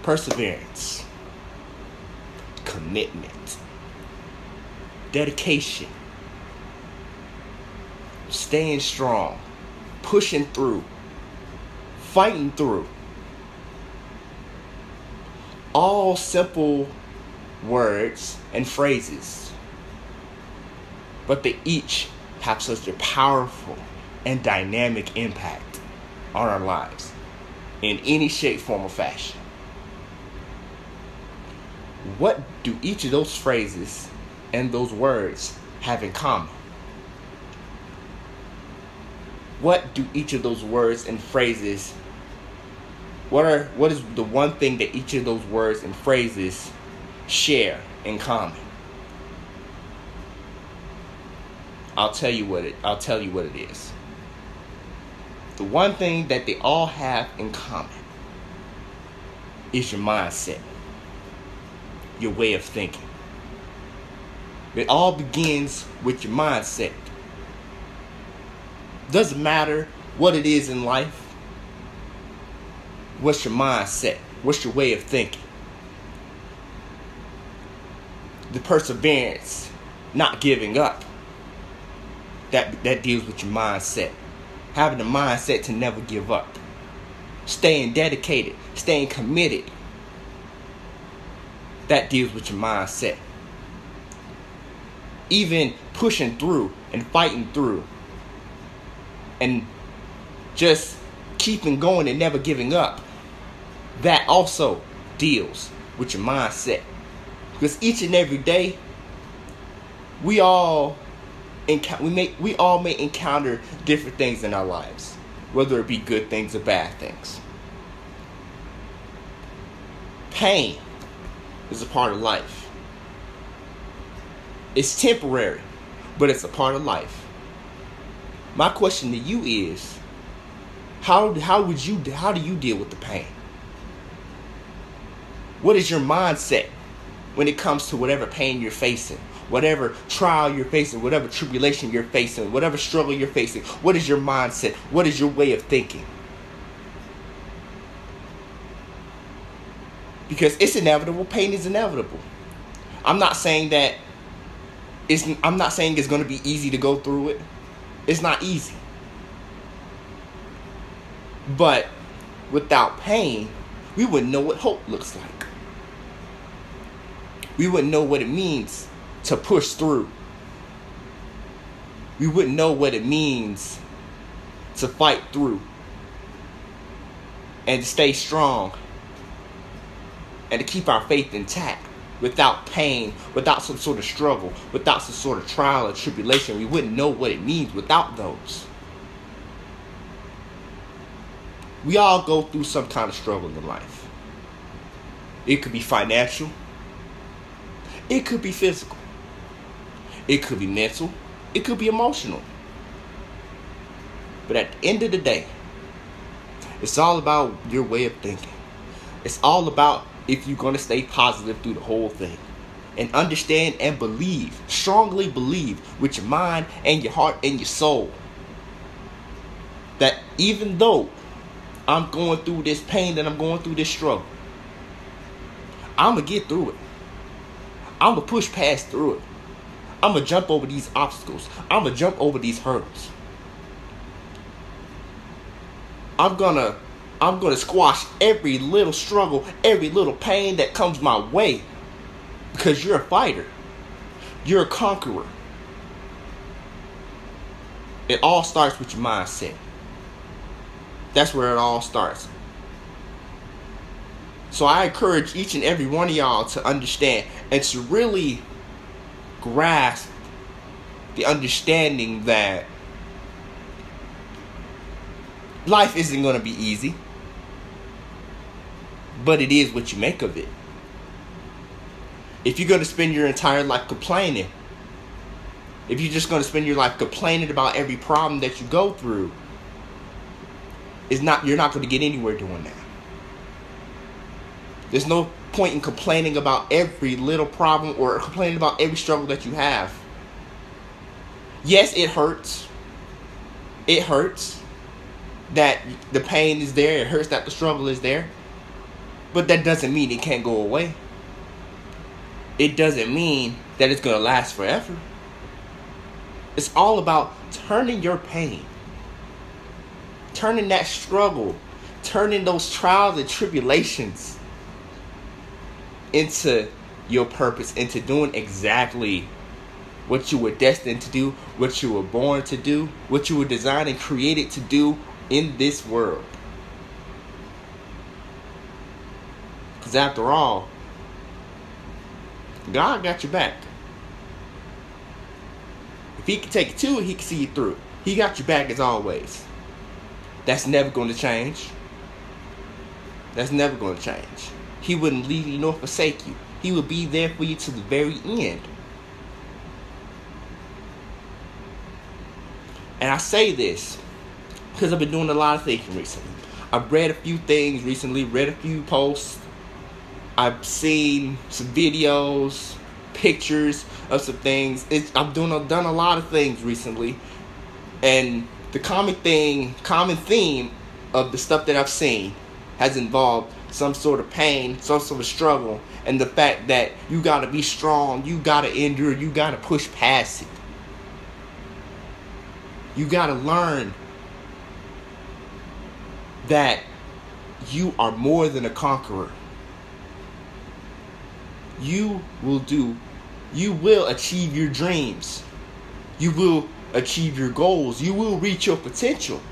perseverance, commitment, dedication, staying strong, pushing through, fighting through. All simple words and phrases, but they each have such a powerful and dynamic impact on our lives in any shape, form, or fashion. What do each of those phrases and those words have in common? What do each of those words and phrases, what is the one thing that each of those words and phrases share in common? I'll tell you what it is. The one thing that they all have in common is your mindset, your way of thinking. It all begins with your mindset. Doesn't matter what it is in life. What's your mindset? What's your way of thinking? The perseverance, not giving up. That deals with your mindset. Having the mindset to never give up. Staying dedicated, staying committed. That deals with your mindset. Even pushing through and fighting through. And just keeping going and never giving up. That also deals with your mindset. Because each and every day, we all may encounter different things in our lives, whether it be good things or bad things. Pain is a part of life. It's temporary, but it's a part of life. My question to you is, how do you deal with the pain? What is your mindset when it comes to whatever pain you're facing, whatever trial you're facing, whatever tribulation you're facing, whatever struggle you're facing? What is your mindset? What is your way of thinking? Because it's inevitable. Pain is inevitable. I'm not saying it's going to be easy to go through it. It's not easy. But without pain, we wouldn't know what hope looks like. We wouldn't know what it means to push through. We wouldn't know what it means to fight through and to stay strong and to keep our faith intact. Without pain, without some sort of struggle, without some sort of trial or tribulation, we wouldn't know what it means without those. We all go through some kind of struggle in life. It could be financial. It could be physical. It could be mental. It could be emotional. But at the end of the day, it's all about your way of thinking. It's all about if you're going to stay positive through the whole thing. And understand and believe, strongly believe with your mind and your heart and your soul, that even though I'm going through this pain and I'm going through this struggle, I'm going to get through it. I'm going to push past through it. I'm going to jump over these obstacles. I'm going to jump over these hurdles. I'm going to squash every little struggle, every little pain that comes my way. Because you're a fighter. You're a conqueror. It all starts with your mindset. That's where it all starts. So I encourage each and every one of y'all to understand and to really grasp the understanding that life isn't going to be easy, but it is what you make of it. If you're going to spend your entire life complaining, if you're just going to spend your life complaining about every problem that you go through, you're not going to get anywhere doing that. There's no point in complaining about every little problem or complaining about every struggle that you have. Yes, it hurts. It hurts that the pain is there. It hurts that the struggle is there. But that doesn't mean it can't go away. It doesn't mean that it's going to last forever. It's all about turning your pain, turning that struggle, turning those trials and tribulations into your purpose, into doing exactly what you were destined to do, what you were born to do, what you were designed and created to do in this world. Because after all, God got your back. If he can take you to it, he can see you through it. He got your back as always. That's never going to change. That's never going to change. He wouldn't leave you nor forsake you. He will be there for you to the very end. And I say this because I've been doing a lot of thinking recently. I've read a few things recently, read a few posts. I've seen some videos, pictures of some things. I've done a lot of things recently. And the common theme of the stuff that I've seen has involved some sort of pain, some sort of struggle, and the fact that you gotta be strong, you gotta endure, you gotta push past it. You gotta learn that you are more than a conqueror. You will achieve your dreams. You will achieve your goals. You will reach your potential.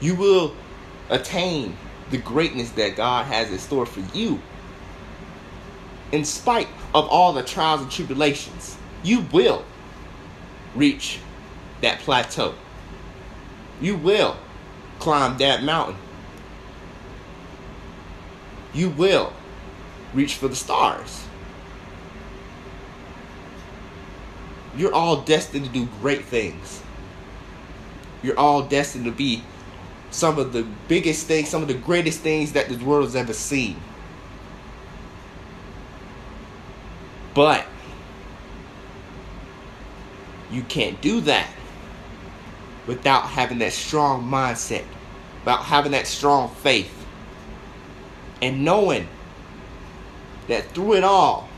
You will attain the greatness that God has in store for you. In spite of all the trials and tribulations, you will reach that plateau. You will climb that mountain. You will reach for the stars. You're all destined to do great things. You're all destined to be some of the biggest things, some of the greatest things that this world has ever seen. But you can't do that without having that strong mindset, without having that strong faith, and knowing that through it all,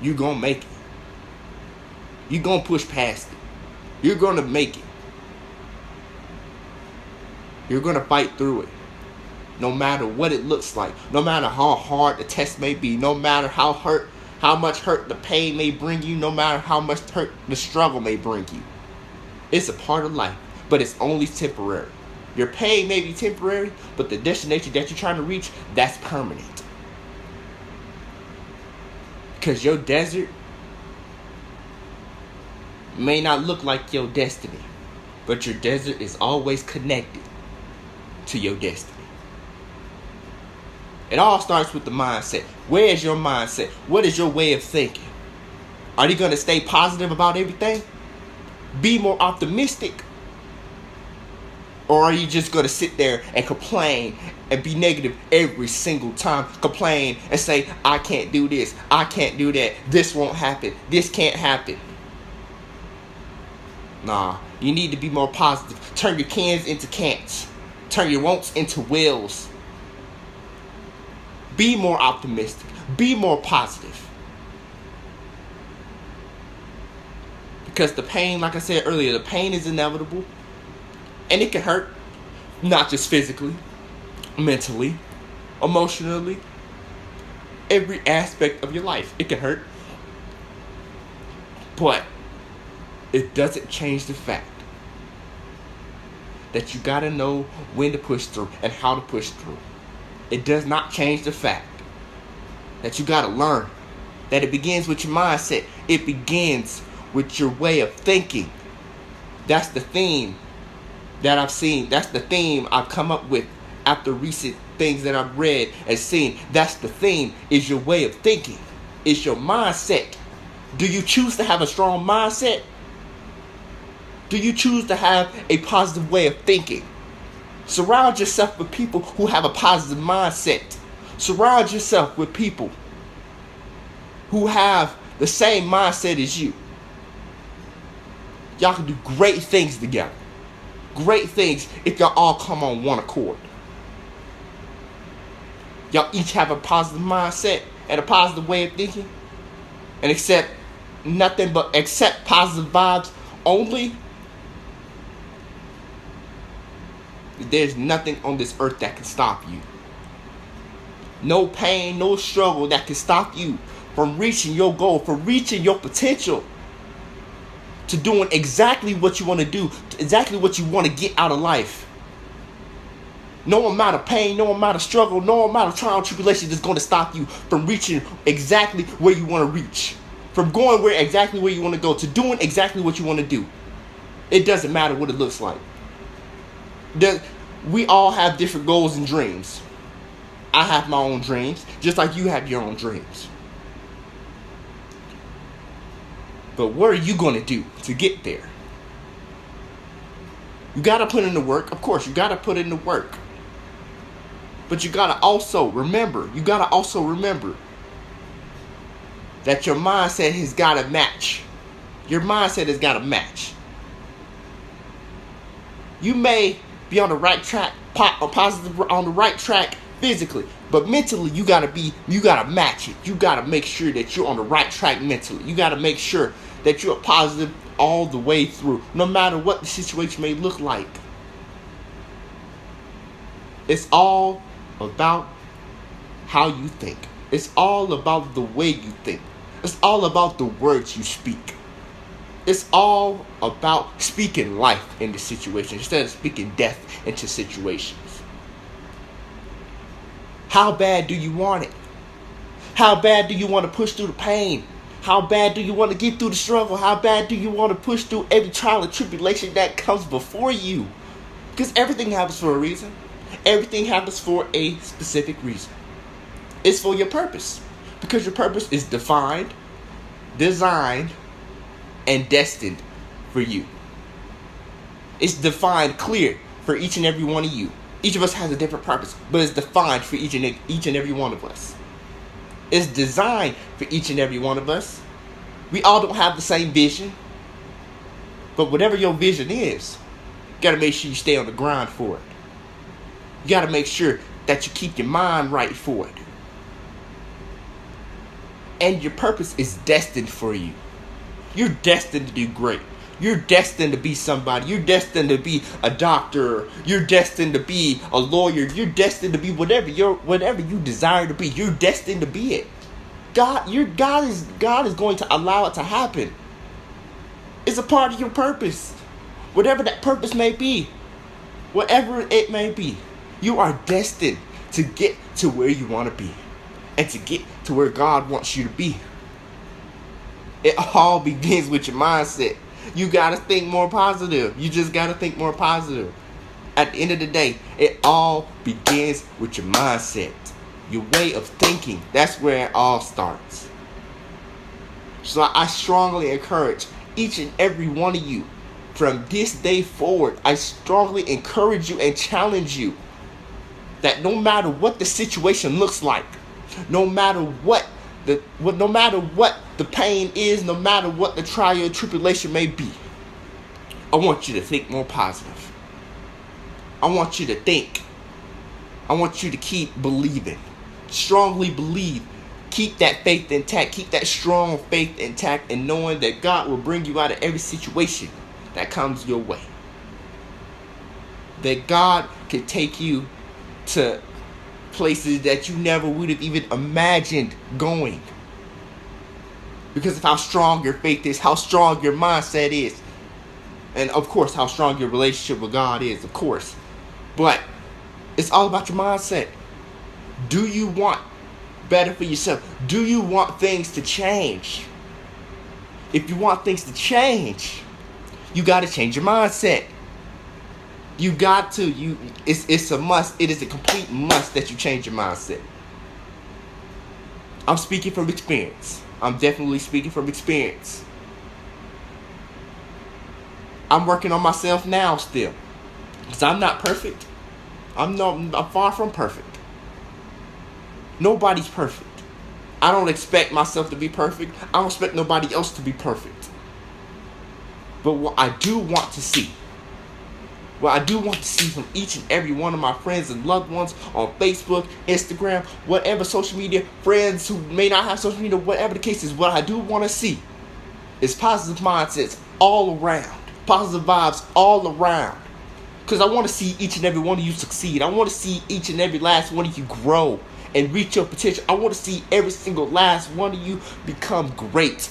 you're going to make it. You're going to push past it. You're going to make it. You're going to fight through it. No matter what it looks like. No matter how hard the test may be. No matter how much hurt the pain may bring you. No matter how much hurt the struggle may bring you. It's a part of life. But it's only temporary. Your pain may be temporary, but the destination that you're trying to reach, that's permanent. Because your desert may not look like your destiny, but your desert is always connected to your destiny. It all starts with the mindset. Where is your mindset? What is your way of thinking? Are you going to stay positive about everything? Be more optimistic? Or are you just going to sit there and complain and be negative every single time? Complain and say, I can't do this. I can't do that. This won't happen. This can't happen. Nah, you need to be more positive. Turn your cans into can'ts. Turn your won'ts into wills. Be more optimistic. Be more positive. Because the pain, like I said earlier, the pain is inevitable. And it can hurt, not just physically, mentally, emotionally, every aspect of your life. It can hurt. But it doesn't change the fact that you gotta know when to push through and how to push through. It does not change the fact that you gotta learn that it begins with your mindset. It begins with your way of thinking. That's the theme that I've seen. That's the theme I've come up with after recent things that I've read and seen. That's the theme, is your way of thinking. It's your mindset. Do you choose to have a strong mindset? Do you choose to have a positive way of thinking? Surround yourself with people who have a positive mindset. Surround yourself with people who have the same mindset as you. Y'all can do great things together. Great things if y'all all come on one accord. Y'all each have a positive mindset and a positive way of thinking, and accept positive vibes only. There's nothing on this earth that can stop you. No pain, no struggle that can stop you from reaching your goal, from reaching your potential, to doing exactly what you want to do, exactly what you want to get out of life. No amount of pain, no amount of struggle, no amount of trial and tribulation is going to stop you from reaching exactly where you want to reach. From going exactly where you want to go, to doing exactly what you want to do. It doesn't matter what it looks like. We all have different goals and dreams. I have my own dreams, just like you have your own dreams. But what are you going to do to get there? You got to put in the work. Of course, you got to put in the work. But you got to also remember that your mindset has got to match. Your mindset has got to match. You may be on the right track, positive on the right track physically, but mentally you gotta match it. You gotta make sure that you're on the right track mentally. You gotta make sure that you're positive all the way through, no matter what the situation may look like. It's all about how you think. It's all about the way you think. It's all about the words you speak. It's all about speaking life into situations instead of speaking death into situations. How bad do you want it? How bad do you want to push through the pain? How bad do you want to get through the struggle? How bad do you want to push through every trial and tribulation that comes before you? Because everything happens for a reason. Everything happens for a specific reason. It's for your purpose. Because your purpose is defined, designed, and destined for you. It's defined clear for each and every one of you. Each of us has a different purpose, but it's defined for each and every one of us. It's designed for each and every one of us. We all don't have the same vision, but whatever your vision is, you gotta make sure you stay on the grind for it. You gotta make sure that you keep your mind right for it. And your purpose is destined for you. You're destined to do great. You're destined to be somebody. You're destined to be a doctor. You're destined to be a lawyer. You're destined to be whatever you desire to be. You're destined to be it. God is going to allow it to happen. It's a part of your purpose. Whatever that purpose may be. Whatever it may be. You are destined to get to where you want to be. And to get to where God wants you to be. It all begins with your mindset. You gotta think more positive. You just gotta think more positive. At the end of the day, it all begins with your mindset. Your way of thinking. That's where it all starts. So I strongly encourage each and every one of you from this day forward. I strongly encourage you and challenge you that no matter what the situation looks like, no matter what the pain is, no matter what the trial or tribulation may be, I want you to think more positive. I want you to think. I want you to keep believing. Strongly believe. Keep that faith intact. Keep that strong faith intact, and knowing that God will bring you out of every situation that comes your way. That God can take you to places that you never would have even imagined going. Because of how strong your faith is, how strong your mindset is, and of course how strong your relationship with God is, of course. But it's all about your mindset. Do you want better for yourself? Do you want things to change? If you want things to change, you got to change your mindset. You got to. It's a must. It is a complete must that you change your mindset. I'm speaking from experience. I'm definitely speaking from experience. I'm working on myself now still. Because I'm not perfect. I'm far from perfect. Nobody's perfect. I don't expect myself to be perfect. I don't expect nobody else to be perfect. But what I do want to see what I do want to see from each and every one of my friends and loved ones on Facebook, Instagram, whatever social media, friends who may not have social media, whatever the case is, what I do want to see is positive mindsets all around. Positive vibes all around. Because I want to see each and every one of you succeed. I want to see each and every last one of you grow and reach your potential. I want to see every single last one of you become great.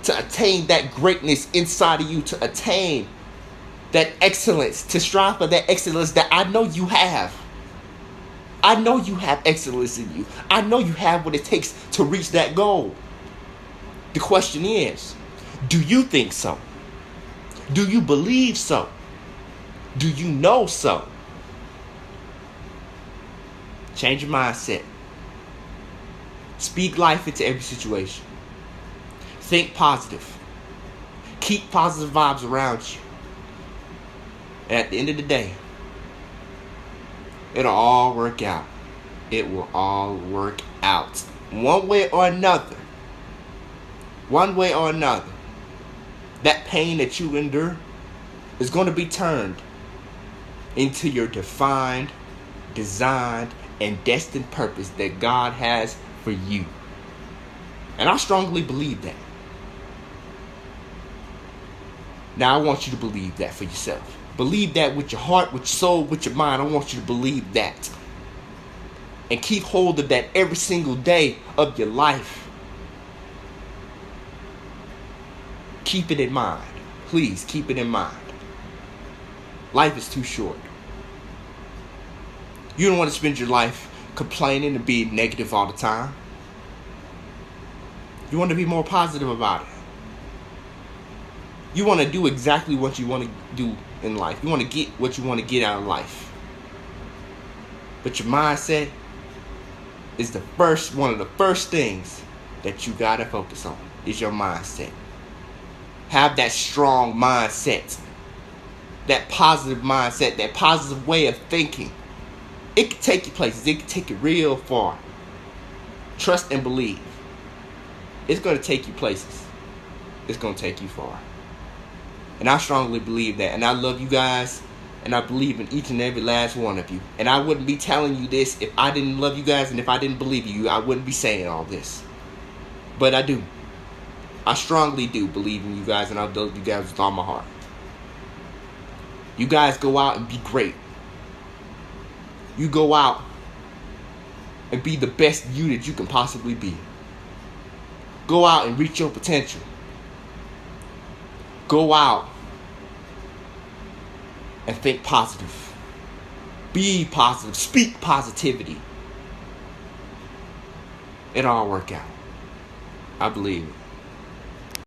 To attain that greatness inside of you. To attain that excellence. To strive for that excellence that I know you have. I know you have excellence in you. I know you have what it takes to reach that goal. The question is, do you think so? Do you believe so? Do you know so? Change your mindset. Speak life into every situation. Think positive. Keep positive vibes around you. And at the end of the day, it'll all work out. It will all work out. One way or another. One way or another. That pain that you endure is going to be turned into your defined, designed, and destined purpose that God has for you. And I strongly believe that. Now I want you to believe that for yourself. Believe that with your heart, with your soul, with your mind. I want you to believe that. And keep hold of that every single day of your life. Keep it in mind. Please keep it in mind. Life is too short. You don't want to spend your life complaining and being negative all the time. You want to be more positive about it. You want to do exactly what you want to do in life. You want to get what you want to get out of life. But your mindset is one of the first things that you got to focus on is your mindset. Have that strong mindset. That positive mindset, that positive way of thinking. It can take you places. It can take you real far. Trust and believe. It's going to take you places. It's going to take you far. And I strongly believe that. And I love you guys. And I believe in each and every last one of you. And I wouldn't be telling you this if I didn't love you guys and if I didn't believe you. I wouldn't be saying all this. But I do. I strongly do believe in you guys. And I love you guys with all my heart. You guys go out and be great. You go out and be the best you that you can possibly be. Go out and reach your potential. Go out and think positive. Be positive. Speak positivity. It'll all work out. I believe it.